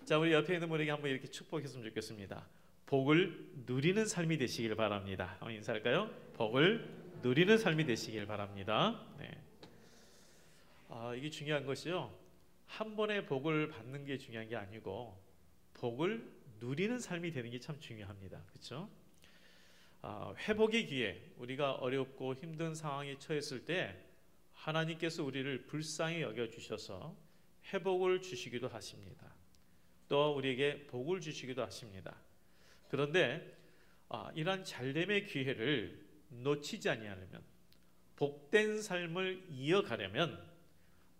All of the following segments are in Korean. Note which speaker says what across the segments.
Speaker 1: 자, 우리 옆에 있는 분에게 한번 이렇게 축복했으면 좋겠습니다. 복을 누리는 삶이 되시길 바랍니다. 한번 인사할까요? 복을 누리는 삶이 되시길 바랍니다. 네. 이게 중요한 것이요, 한 번에 복을 받는 게 중요한 게 아니고 복을 누리는 삶이 되는 게 참 중요합니다. 그렇죠? 회복의 기회, 우리가 어렵고 힘든 상황에 처했을 때 하나님께서 우리를 불쌍히 여겨주셔서 회복을 주시기도 하십니다. 또 우리에게 복을 주시기도 하십니다. 그런데 이러한 잘됨의 기회를 놓치지 아니하려면, 복된 삶을 이어가려면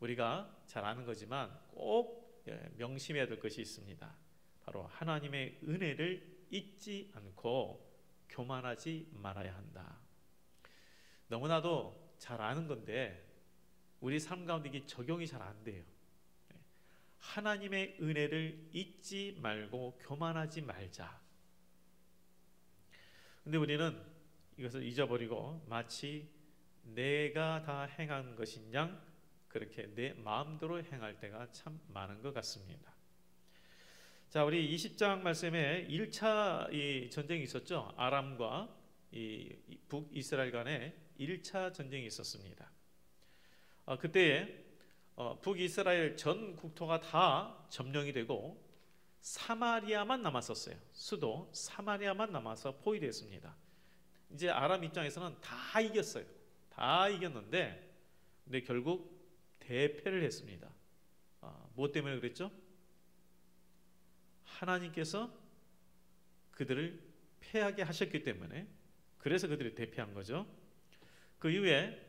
Speaker 1: 우리가 잘 아는 거지만 꼭 명심해야 될 것이 있습니다. 바로 하나님의 은혜를 잊지 않고 교만하지 말아야 한다. 너무나도 잘 아는 건데 우리 삶 가운데 이게 적용이 잘 안 돼요. 하나님의 은혜를 잊지 말고 교만하지 말자. 근데 우리는 이것을 잊어버리고 마치 내가 다 행한 것인 양 그렇게 내 마음대로 행할 때가 참 많은 것 같습니다. 자, 우리 20장 말씀에 1차 이 전쟁이 있었죠. 아람과 이 북이스라엘 간에 1차 전쟁이 있었습니다. 그때에 북이스라엘 전 국토가 다 점령이 되고 사마리아만 남았었어요. 수도 사마리아만 남아서 포위됐습니다. 이제 아람 입장에서는 다 이겼어요. 다 이겼는데 근데 결국 대패를 했습니다. 무엇 때문에 그랬죠? 하나님께서 그들을 패하게 하셨기 때문에, 그래서 그들이 대패한 거죠. 그 이후에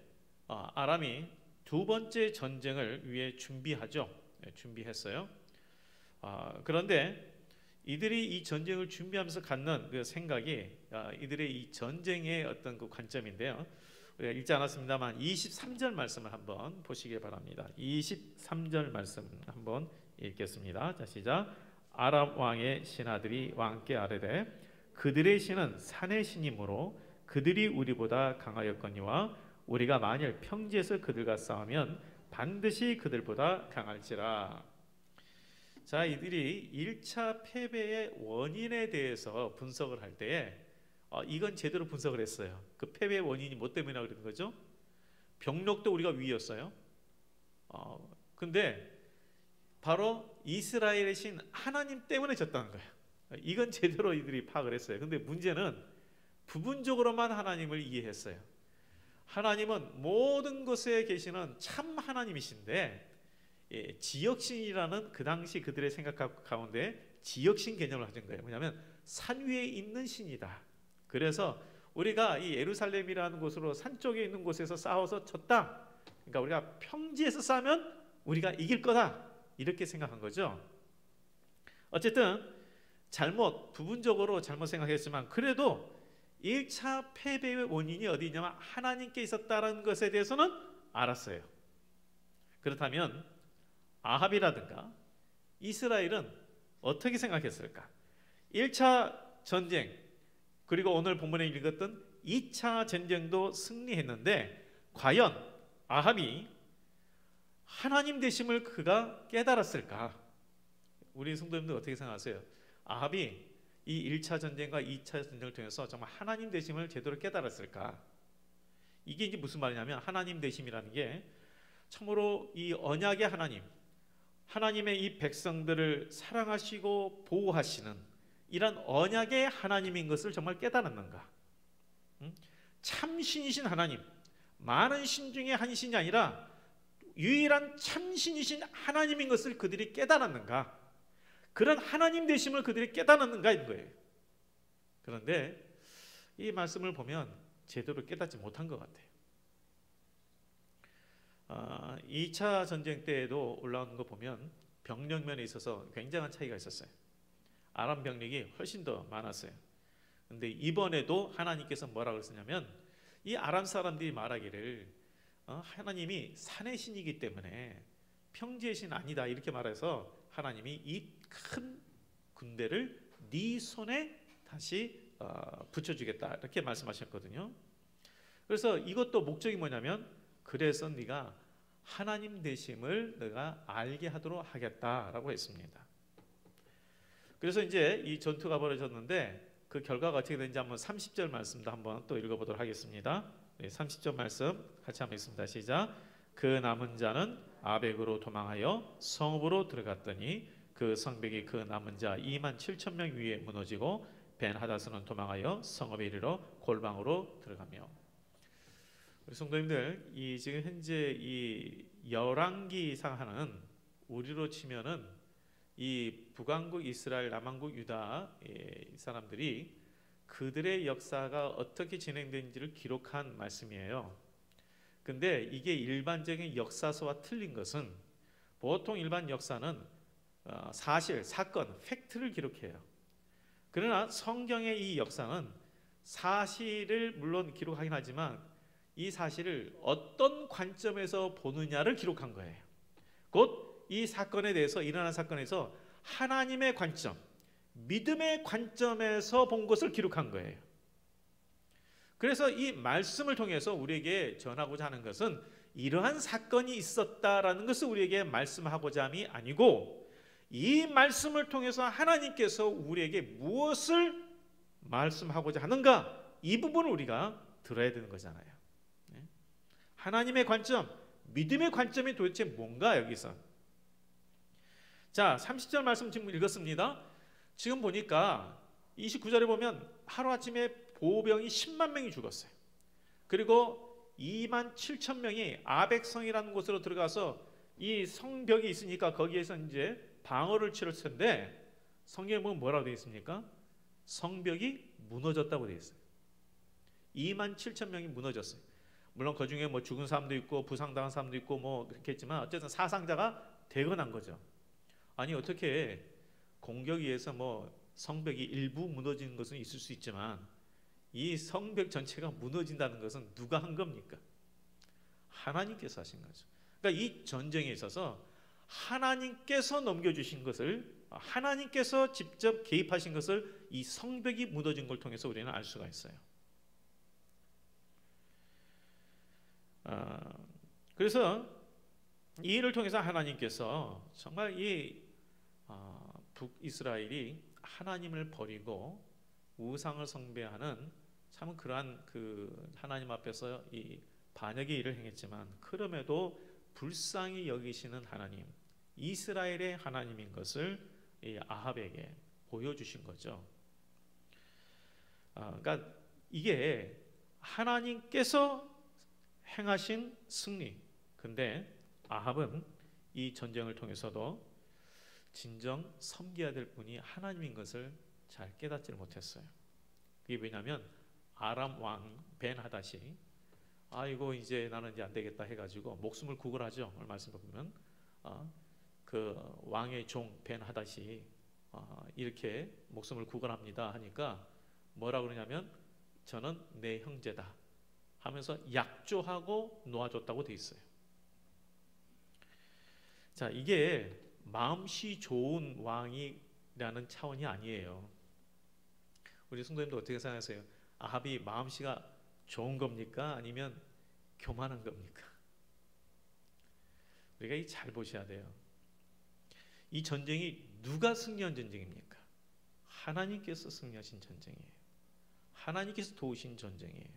Speaker 1: 아람이 두 번째 전쟁을 위해 준비하죠. 준비했어요. 그런데 이들이 이 전쟁을 준비하면서 갖는 그 생각이 이들의 이 전쟁의 어떤 그 관점인데요. 우리가 읽지 않았습니다만 23절 말씀을 한번 보시기 바랍니다. 23절 말씀 한번 읽겠습니다. 자, 시작. 아람 왕의 신하들이 왕께 아뢰되 그들의 신은 산의 신이므로 그들이 우리보다 강하였거니와 우리가 만일 평지에서 그들과 싸우면 반드시 그들보다 강할지라. 자, 이들이 1차 패배의 원인에 대해서 분석을 할 때에 이건 제대로 분석을 했어요. 그 패배의 원인이 뭐 때문이라고 그러는 거죠? 병력도 우리가 위였어요. 근데 바로 이스라엘의 신 하나님 때문에 졌다는 거예요. 이건 제대로 이들이 파악을 했어요. 근데 문제는 부분적으로만 하나님을 이해했어요. 하나님은 모든 것에 계시는 참 하나님이신데 지역신이라는 그 당시 그들의 생각 가운데 지역신 개념을 가진 거예요. 뭐냐면 산 위에 있는 신이다. 그래서 우리가 이 예루살렘이라는 곳으로 산 쪽에 있는 곳에서 싸워서 졌다. 그러니까 우리가 평지에서 싸면 우리가 이길 거다. 이렇게 생각한 거죠. 어쨌든 부분적으로 잘못 생각했지만 그래도 1차 패배의 원인이 어디 있냐면 하나님께 있었다는 것에 대해서는 알았어요. 그렇다면 아합이라든가 이스라엘은 어떻게 생각했을까? 1차 전쟁 그리고 오늘 본문에 읽었던 2차 전쟁도 승리했는데 과연 아합이 하나님 되심을 그가 깨달았을까? 우리 성도님들 어떻게 생각하세요? 아합이 이 1차 전쟁과 2차 전쟁을 통해서 정말 하나님 되심을 제대로 깨달았을까? 이게 이제 무슨 말이냐면 하나님 되심이라는 게 참으로 이 언약의 하나님, 하나님의 이 백성들을 사랑하시고 보호하시는 이런 언약의 하나님인 것을 정말 깨달았는가? 참신이신 하나님, 많은 신 중에 한 신이 아니라 유일한 참신이신 하나님인 것을 그들이 깨달았는가? 그런 하나님 되심을 그들이 깨달았는가 이런 거예요. 그런데 이 말씀을 보면 제대로 깨닫지 못한 것 같아요. 2차 전쟁 때에도 올라오는 거 보면 병력 면에 있어서 굉장한 차이가 있었어요. 아람 병력이 훨씬 더 많았어요. 그런데 이번에도 하나님께서 뭐라고 그랬냐면 이 아람 사람들이 말하기를 하나님이 산의 신이기 때문에 평지의 신 아니다 이렇게 말해서 하나님이 이 큰 군대를 네 손에 다시 붙여주겠다 이렇게 말씀하셨거든요. 그래서 이것도 목적이 뭐냐면 그래서 네가 하나님 되심을 내가 알게 하도록 하겠다라고 했습니다. 그래서 이제 이 전투가 벌어졌는데 그 결과가 어떻게 되는지 한번 30절 말씀도 한번 또 읽어보도록 하겠습니다. 30절 말씀 같이 한번 읽습니다. 시작. 그 남은 자는 아벡으로 도망하여 성읍으로 들어갔더니 그 성벽이 그 남은 자 2만 7천 명 위에 무너지고 벤하닷은 도망하여 성읍에 이르러 골방으로 들어가며. 우리 성도님들, 이 지금 현재 이 열왕기상하는 우리로 치면은 이 북왕국 이스라엘, 남왕국 유다 이 사람들이 그들의 역사가 어떻게 진행된지를 기록한 말씀이에요. 근데 이게 일반적인 역사서와 틀린 것은, 보통 일반 역사는 사실, 사건, 팩트를 기록해요. 그러나 성경의 이 역사는 사실을 물론 기록하긴 하지만 이 사실을 어떤 관점에서 보느냐를 기록한 거예요. 곧 이 사건에 대해서, 일어난 사건에서 하나님의 관점, 믿음의 관점에서 본 것을 기록한 거예요. 그래서 이 말씀을 통해서 우리에게 전하고자 하는 것은 이러한 사건이 있었다라는 것을 우리에게 말씀하고자 함이 아니고, 이 말씀을 통해서 하나님께서 우리에게 무엇을 말씀하고자 하는가, 이 부분을 우리가 들어야 되는 거잖아요. 하나님의 관점, 믿음의 관점이 도대체 뭔가 여기서. 자, 30절 말씀 지금 읽었습니다. 지금 보니까 29절에 보면 하루아침에 보병이 10만 명이 죽었어요. 그리고 2만 7천 명이 아벡성이라는 곳으로 들어가서 이 성벽이 있으니까 거기에서 이제 방어를 치를 텐데, 성경에 보면 뭐라고 되어 있습니까? 성벽이 무너졌다고 되어 있어요. 2만 7천 명이 무너졌어요. 물론 그 중에 뭐 죽은 사람도 있고 부상당한 사람도 있고 뭐 그렇게 했지만 어쨌든 사상자가 대건한 거죠. 아니 어떻게 공격에 의해서 뭐 성벽이 일부 무너지는 것은 있을 수 있지만 이 성벽 전체가 무너진다는 것은 누가 한 겁니까? 하나님께서 하신 거죠. 그러니까 이 전쟁에 있어서 하나님께서 넘겨주신 것을, 하나님께서 직접 개입하신 것을 이 성벽이 무너진 걸 통해서 우리는 알 수가 있어요. 그래서 이 일을 통해서 하나님께서 정말 이 북이스라엘이 하나님을 버리고 우상을 숭배하는 참 그러한 그 하나님 앞에서 이 반역의 일을 행했지만, 그럼에도 불쌍히 여기시는 하나님, 이스라엘의 하나님인 것을 이 아합에게 보여주신 거죠. 그러니까 이게 하나님께서 행하신 승리. 근데 아합은 이 전쟁을 통해서도 진정 섬겨야 될 분이 하나님인 것을 잘 깨닫지를 못했어요. 그게 왜냐하면 아람 왕 벤하닷이 이거 이제 나는 이제 안 되겠다 해가지고 목숨을 구걸하죠. 오늘 말씀을 보면 그 왕의 종 벤하닷이 이렇게 목숨을 구걸합니다 하니까 뭐라 그러냐면 저는 내 형제다 하면서 약조하고 놓아줬다고 돼 있어요. 자, 이게 마음씨 좋은 왕이라는 차원이 아니에요. 우리 성도님도 어떻게 생각하세요? 아합이 마음씨가 좋은 겁니까? 아니면 교만한 겁니까? 우리가 이 잘 보셔야 돼요. 이 전쟁이 누가 승리한 전쟁입니까? 하나님께서 승리하신 전쟁이에요. 하나님께서 도우신 전쟁이에요.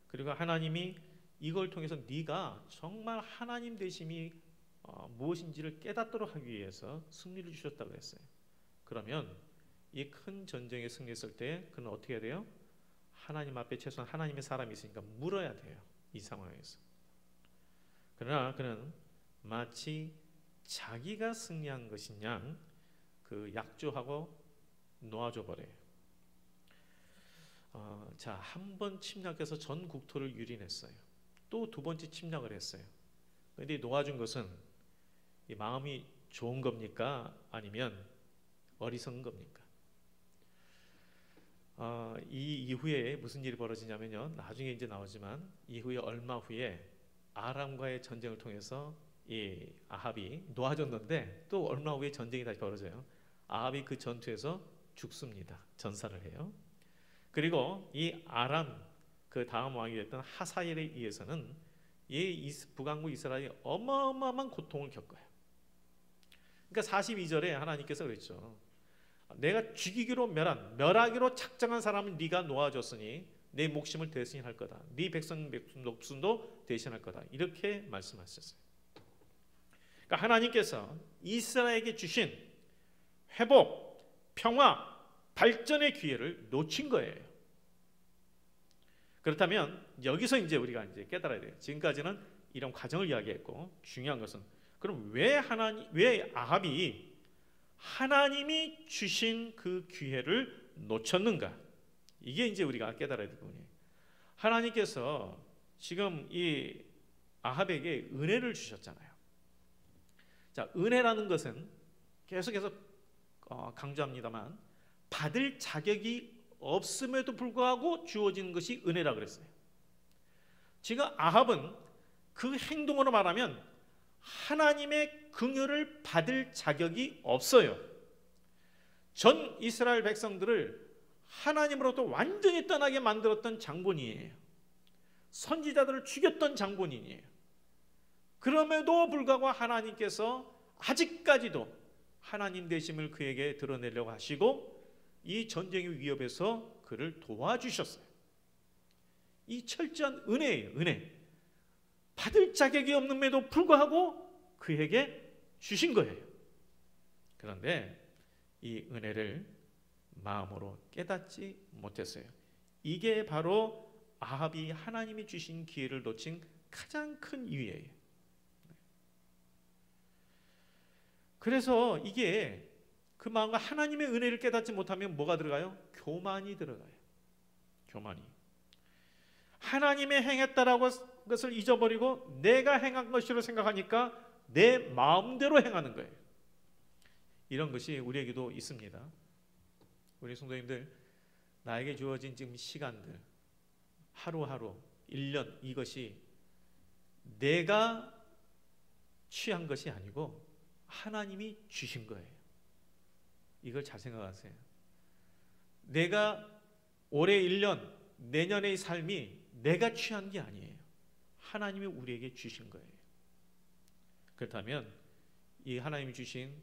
Speaker 1: 그리고 하나님이 이걸 통해서 네가 정말 하나님 되심이 무엇인지를 깨닫도록 하기 위해서 승리를 주셨다고 했어요. 그러면 이 큰 전쟁에 승리했을 때 그는 어떻게 해야 돼요? 하나님 앞에 최소한 하나님의 사람이 있으니까 물어야 돼요. 이 상황에서. 그러나 그는 마치 자기가 승리한 것인 양 그 약조하고 놓아줘 버려요. 자, 한 번 침략해서 전 국토를 유린했어요. 또 두 번째 침략을 했어요. 그런데 놓아준 것은 이 마음이 좋은 겁니까? 아니면 어리석은 겁니까? 이 이후에 무슨 일이 벌어지냐면요. 나중에 이제 나오지만 이후에 얼마 후에 아람과의 전쟁을 통해서 이 아합이 놓아줬는데 또 얼마 후에 전쟁이 다시 벌어져요. 아합이 그 전투에서 죽습니다. 전사를 해요. 그리고 이 아람 그 다음 왕이 됐던 하사엘에 의해서는 이 북왕국 이스라엘이 어마어마한 고통을 겪어요. 그러니까 42절에 하나님께서 그랬죠. 내가 죽이기로 멸하기로 작정한 사람은 네가 놓아줬으니 내 목숨을 대신할 거다. 네 백성 목숨도 대신할 거다. 이렇게 말씀하셨어요. 그러니까 하나님께서 이스라엘에게 주신 회복, 평화, 발전의 기회를 놓친 거예요. 그렇다면 여기서 이제 우리가 이제 깨달아야 돼요. 지금까지는 이런 과정을 이야기했고, 중요한 것은 그럼 왜 아합이 하나님이 주신 그 기회를 놓쳤는가? 이게 이제 우리가 깨달아야 될 부분이에요. 하나님께서 지금 이 아합에게 은혜를 주셨잖아요. 자, 은혜라는 것은 계속해서 강조합니다만 받을 자격이 없음에도 불구하고 주어지는 것이 은혜라 그랬어요. 지금 아합은 그 행동으로 말하면 하나님의 긍휼을 받을 자격이 없어요. 전 이스라엘 백성들을 하나님으로부터 완전히 떠나게 만들었던 장본인이에요. 선지자들을 죽였던 장본인이에요. 그럼에도 불구하고 하나님께서 아직까지도 하나님 되심을 그에게 드러내려고 하시고 이 전쟁의 위협에서 그를 도와주셨어요. 이 철저한 은혜예요. 은혜. 받을 자격이 없음에도 불구하고 그에게 주신 거예요. 그런데 이 은혜를 마음으로 깨닫지 못했어요. 이게 바로 아합이 하나님이 주신 기회를 놓친 가장 큰 이유예요. 그래서 이게 그 마음과 하나님의 은혜를 깨닫지 못하면 뭐가 들어가요? 교만이 들어가요. 교만이. 하나님의 행했다라고 것을 잊어버리고 내가 행한 것으로 생각하니까 내 마음대로 행하는 거예요. 이런 것이 우리에게도 있습니다. 우리 성도님들, 나에게 주어진 지금 시간들, 하루하루, 1년, 이것이 내가 취한 것이 아니고 하나님이 주신 거예요. 이걸 잘 생각하세요. 내가 올해 1년, 내년의 삶이 내가 취한 게 아니에요. 하나님이 우리에게 주신 거예요. 그렇다면 이 하나님이 주신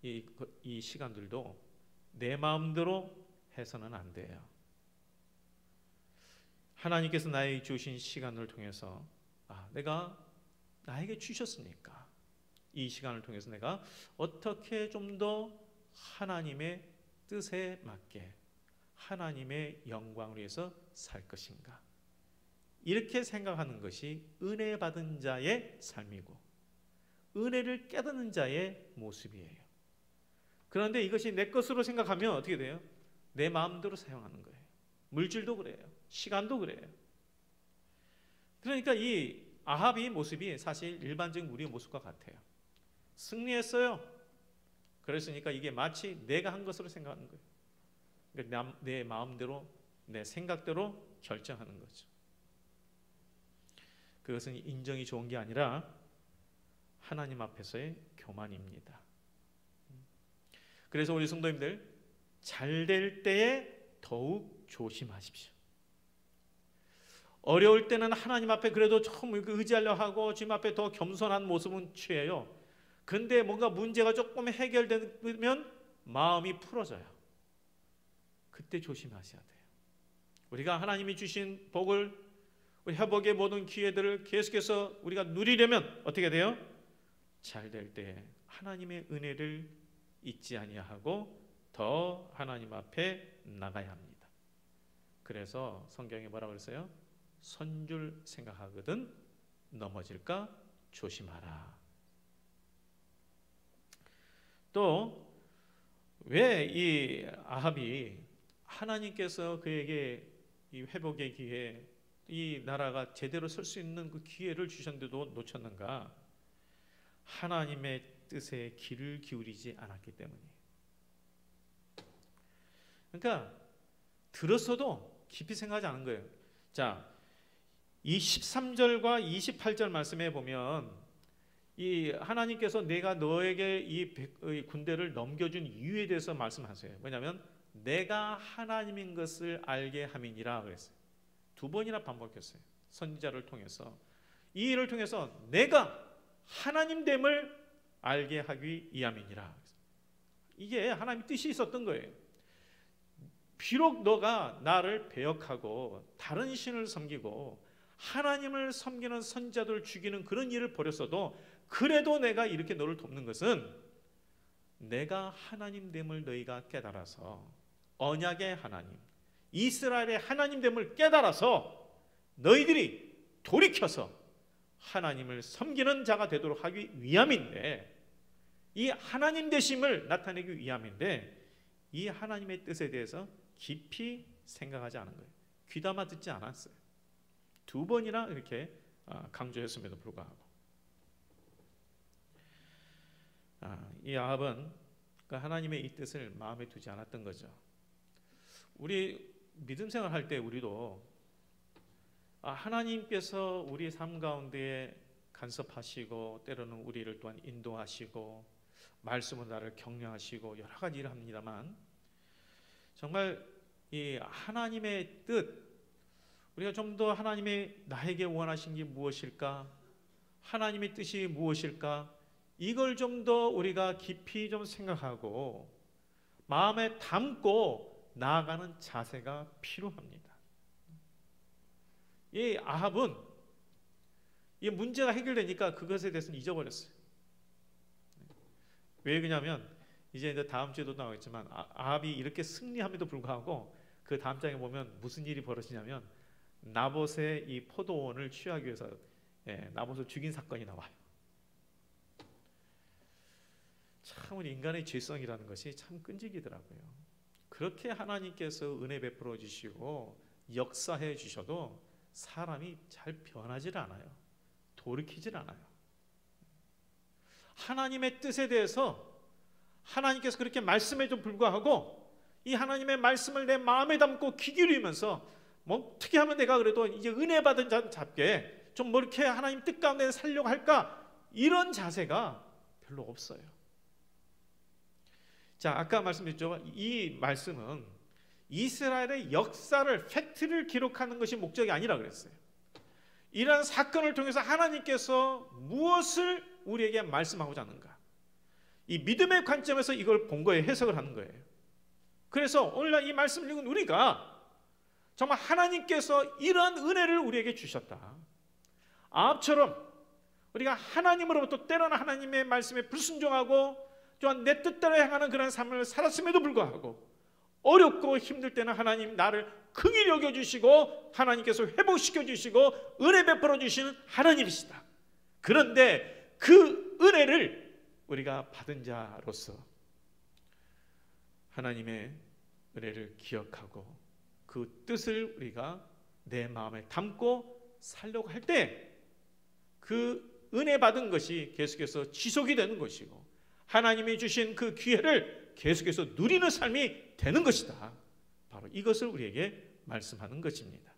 Speaker 1: 이 시간들도 내 마음대로 해서는 안 돼요. 하나님께서 나에게 주신 시간을 통해서 내가 나에게 주셨으니까 이 시간을 통해서 내가 어떻게 좀 더 하나님의 뜻에 맞게 하나님의 영광을 위해서 살 것인가, 이렇게 생각하는 것이 은혜 받은 자의 삶이고 은혜를 깨닫는 자의 모습이에요. 그런데 이것이 내 것으로 생각하면 어떻게 돼요? 내 마음대로 사용하는 거예요. 물질도 그래요. 시간도 그래요. 그러니까 이 아합의 모습이 사실 일반적인 우리의 모습과 같아요. 승리했어요. 그랬으니까 이게 마치 내가 한 것으로 생각하는 거예요. 그러니까 내 마음대로, 내 생각대로 결정하는 거죠. 그것은 인정이 좋은 게 아니라 하나님 앞에서의 교만입니다. 그래서 우리 성도님들, 잘 될 때에 더욱 조심하십시오. 어려울 때는 하나님 앞에 그래도 좀 의지하려 하고 주님 앞에 더 겸손한 모습은 취해요. 근데 뭔가 문제가 조금 해결되면 마음이 풀어져요. 그때 조심하셔야 돼요. 우리가 하나님이 주신 복을, 회복의 모든 기회들을 계속해서 우리가 누리려면 어떻게 돼요? 잘 될 때 하나님의 은혜를 잊지 아니하고 더 하나님 앞에 나가야 합니다. 그래서 성경에 뭐라고 그랬어요? 선줄 생각하거든 넘어질까 조심하라. 또 왜 이 아합이 하나님께서 그에게 이 회복의 기회, 이 나라가 제대로 설 수 있는 그 기회를 주셨는데도 놓쳤는가? 하나님의 뜻에 귀를 기울이지 않았기 때문이에요. 그러니까 들었어도 깊이 생각하지 않은 거예요. 자, 이 13절과 28절 말씀에 보면 이 하나님께서 내가 너에게 이 군대를 넘겨준 이유에 대해서 말씀하세요. 왜냐하면 내가 하나님인 것을 알게 함이니라 그랬어요. 2번이나 반복했어요. 선지자를 통해서, 이 일을 통해서 내가 하나님됨을 알게 하기 위함이니라. 이게 하나님의 뜻이 있었던 거예요. 비록 너가 나를 배역하고 다른 신을 섬기고 하나님을 섬기는 선지자들을 죽이는 그런 일을 벌였어도 그래도 내가 이렇게 너를 돕는 것은 내가 하나님됨을 너희가 깨달아서 언약의 하나님, 이스라엘의 하나님됨을 깨달아서 너희들이 돌이켜서 하나님을 섬기는 자가 되도록 하기 위함인데, 이 하나님 되심을 나타내기 위함인데 이 하나님의 뜻에 대해서 깊이 생각하지 않은 거예요. 귀담아 듣지 않았어요. 2번이나 이렇게 강조했음에도 불구하고 이 아합은 하나님의 이 뜻을 마음에 두지 않았던 거죠. 우리 믿음 생활할 때 우리도 하나님께서 우리 삶 가운데 간섭하시고 때로는 우리를 또한 인도하시고 말씀으로 나를 격려하시고 여러 가지 일을 합니다만, 정말 이 하나님의 뜻, 우리가 좀 더 하나님의 나에게 원하신 게 무엇일까, 하나님의 뜻이 무엇일까, 이걸 좀 더 우리가 깊이 좀 생각하고 마음에 담고 나아가는 자세가 필요합니다. 이 아합은 이 문제가 해결되니까 그것에 대해서는 잊어버렸어요. 왜 그러냐면 이제 다음 주에도 나오겠지만 아합이 이렇게 승리함에도 불구하고 그 다음 장에 보면 무슨 일이 벌어지냐면 나봇의 이 포도원을 취하기 위해서 나봇을 죽인 사건이 나와요. 참 우리 인간의 죄성이라는 것이 참 끈질기더라고요. 그렇게 하나님께서 은혜 베풀어 주시고 역사해 주셔도 사람이 잘 변하질 않아요. 돌이키질 않아요. 하나님의 뜻에 대해서 하나님께서 그렇게 말씀에도 불구하고 이 하나님의 말씀을 내 마음에 담고 귀 기울이면서 뭐 어떻게 하면 내가 그래도 이제 은혜 받은 자 잡게 좀 뭐 이렇게 하나님 뜻 가운데 살려고 할까, 이런 자세가 별로 없어요. 자, 아까 말씀드렸죠. 이 말씀은 이스라엘의 역사를, 팩트를 기록하는 것이 목적이 아니라 그랬어요. 이러한 사건을 통해서 하나님께서 무엇을 우리에게 말씀하고자 하는가, 이 믿음의 관점에서 이걸 본 거예요. 해석을 하는 거예요. 그래서 오늘날 이 말씀을 읽은 우리가 정말 하나님께서 이러한 은혜를 우리에게 주셨다, 아합처럼 우리가 하나님으로부터 때로는 하나님의 말씀에 불순종하고 또한 내 뜻대로 행하는 그런 삶을 살았음에도 불구하고 어렵고 힘들 때는 하나님 나를 긍휼히 여겨주시고 하나님께서 회복시켜 주시고 은혜 베풀어 주시는 하나님이시다. 그런데 그 은혜를 우리가 받은 자로서 하나님의 은혜를 기억하고 그 뜻을 우리가 내 마음에 담고 살려고 할 때 그 은혜 받은 것이 계속해서 지속이 되는 것이고 하나님이 주신 그 기회를 계속해서 누리는 삶이 되는 것이다. 바로 이것을 우리에게 말씀하는 것입니다.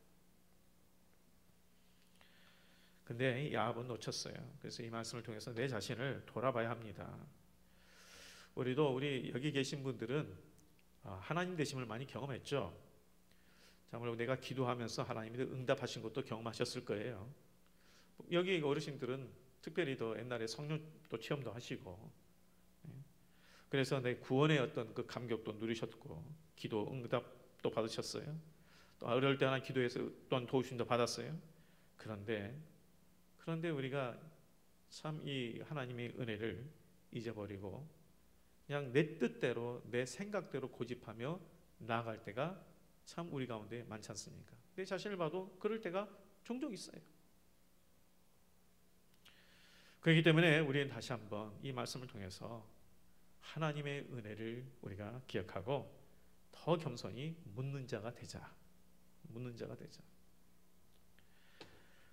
Speaker 1: 근데 이 아합은 놓쳤어요. 그래서 이 말씀을 통해서 내 자신을 돌아봐야 합니다. 우리 여기 계신 분들은 하나님 되심을 많이 경험했죠. 정말 내가 기도하면서 하나님이 응답하신 것도 경험하셨을 거예요. 여기 어르신들은 특별히 더 옛날에 성령도 체험도 하시고, 그래서 내 구원의 어떤 그 감격도 누리셨고 기도 응답도 받으셨어요. 또 어려울 때 하나 기도해서 또한 도우심도 받았어요. 그런데 우리가 참 이 하나님의 은혜를 잊어버리고 그냥 내 뜻대로 내 생각대로 고집하며 나아갈 때가 참 우리 가운데 많지 않습니까? 내 자신을 봐도 그럴 때가 종종 있어요. 그렇기 때문에 우리는 다시 한번 이 말씀을 통해서 하나님의 은혜를 우리가 기억하고 더 겸손히 묻는 자가 되자.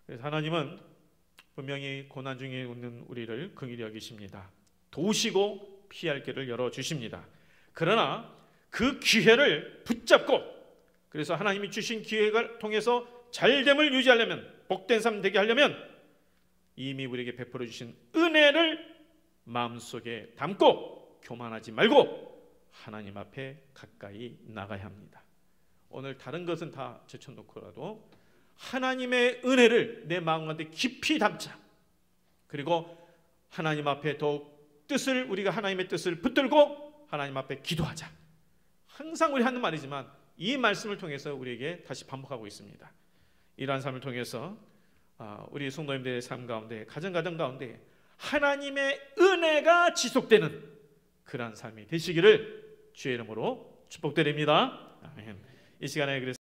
Speaker 1: 그래서 하나님은 분명히 고난 중에 있는 우리를 긍휼히 여기십니다. 도우시고 피할 길을 열어주십니다. 그러나 그 기회를 붙잡고, 그래서 하나님이 주신 기회를 통해서 잘됨을 유지하려면, 복된 삶 되게 하려면 이미 우리에게 베풀어 주신 은혜를 마음속에 담고 교만하지 말고 하나님 앞에 가까이 나가야 합니다. 오늘 다른 것은 다 제쳐놓고라도 하나님의 은혜를 내 마음 가운데 깊이 담자. 그리고 하나님 앞에 더욱 우리가 하나님의 뜻을 붙들고 하나님 앞에 기도하자. 항상 우리 하는 말이지만 이 말씀을 통해서 우리에게 다시 반복하고 있습니다. 이러한 삶을 통해서 우리 성도님들의 삶 가운데, 가정 가운데 하나님의 은혜가 지속되는 그러한 삶이 되시기를 주의 이름으로 축복드립니다. 아멘. 이 시간에 그래서